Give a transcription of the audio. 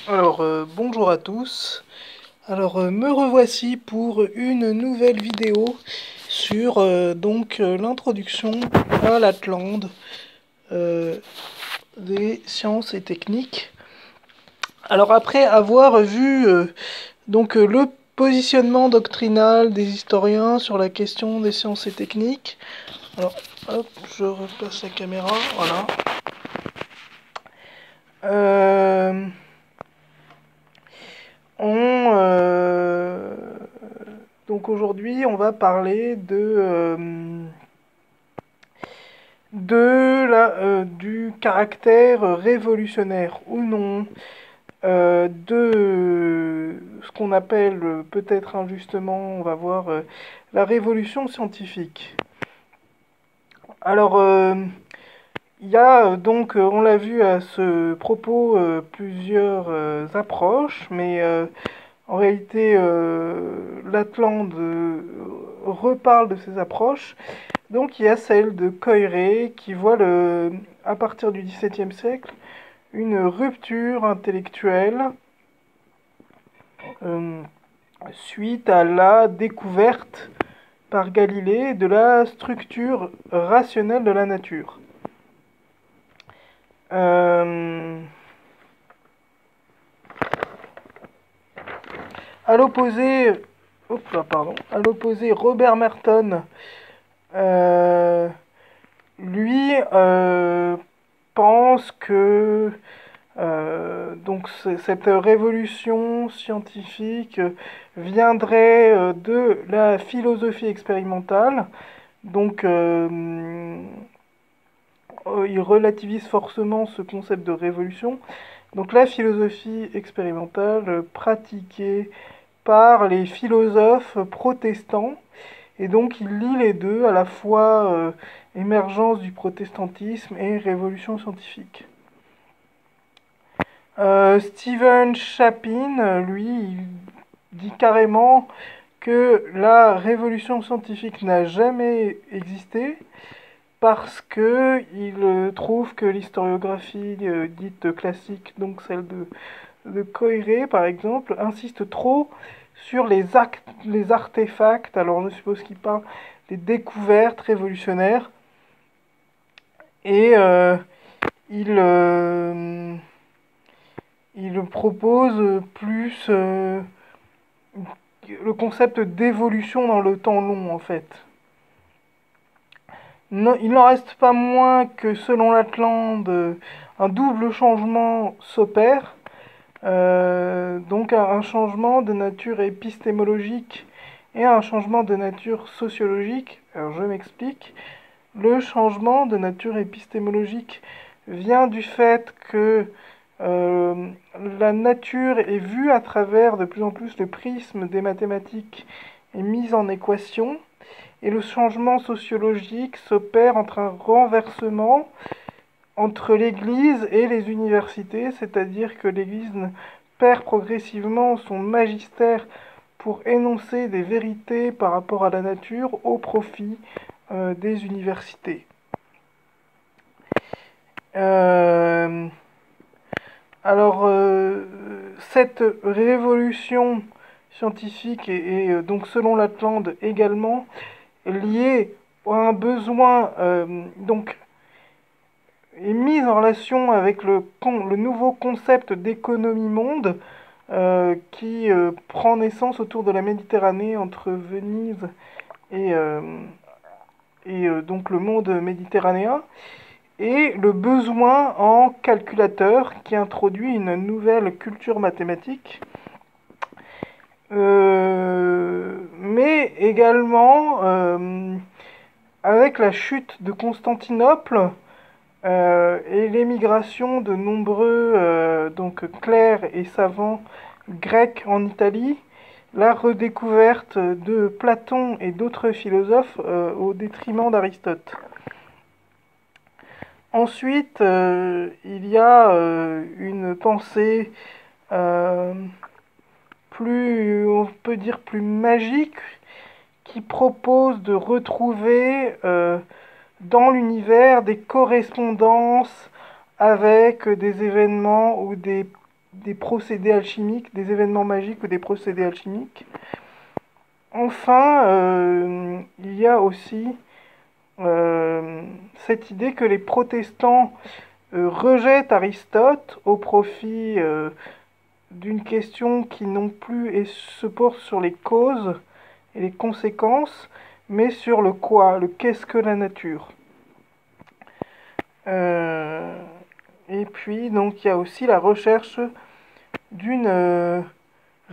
Bonjour à tous. Me revoici pour une nouvelle vidéo sur l'introduction à l'Atlante des sciences et techniques. Alors, après avoir vu le positionnement doctrinal des historiens sur la question des sciences et techniques, alors hop, je replace la caméra, voilà. Donc aujourd'hui, on va parler du caractère révolutionnaire ou non de ce qu'on appelle peut-être injustement, on va voir, la révolution scientifique. Alors, il y a on l'a vu à ce propos, plusieurs approches, mais en réalité, l'Atlante reparle de ces approches. Donc il y a celle de Coiré qui voit à partir du XVIIe siècle une rupture intellectuelle euh, suite à la découverte par Galilée de la structure rationnelle de la nature. À l'opposé, Robert Merton, lui, pense que cette révolution scientifique viendrait de la philosophie expérimentale. Il relativise forcément ce concept de révolution. Donc la philosophie expérimentale pratiquée par les philosophes protestants, et donc il lie les deux, à la fois émergence du protestantisme et révolution scientifique. Stephen Chapin, lui, il dit carrément que la révolution scientifique n'a jamais existé parce que il trouve que l'historiographie dite classique, donc celle de Coiré par exemple, insiste trop sur les artefacts. Alors je suppose qu'il parle des découvertes révolutionnaires, et il propose plus le concept d'évolution dans le temps long, en fait. Non, il n'en reste pas moins que selon l'Atlante, un double changement s'opère. Un changement de nature épistémologique et un changement de nature sociologique. Alors je m'explique. Le changement de nature épistémologique vient du fait que la nature est vue à travers de plus en plus le prisme des mathématiques et mise en équation. Et le changement sociologique s'opère entre un renversement entre l'Église et les universités, c'est-à-dire que l'Église perd progressivement son magistère pour énoncer des vérités par rapport à la nature au profit des universités. Cette révolution scientifique est donc selon l'Atlante également liée à un besoin, est mise en relation avec le nouveau concept d'économie monde qui prend naissance autour de la Méditerranée, entre Venise et donc le monde méditerranéen, et le besoin en calculateur qui introduit une nouvelle culture mathématique, mais également avec la chute de Constantinople et l'émigration de nombreux clercs et savants grecs en Italie, la redécouverte de Platon et d'autres philosophes au détriment d'Aristote. Ensuite, il y a une pensée on peut dire plus magique, qui propose de retrouver dans l'univers des correspondances avec des événements ou des des procédés alchimiques, des événements magiques ou des procédés alchimiques. Enfin, il y a aussi cette idée que les protestants rejettent Aristote au profit d'une question qui non plus se porte sur les causes et les conséquences, mais sur le quoi, le qu'est-ce que la nature. Et puis, donc, il y a aussi la recherche d'une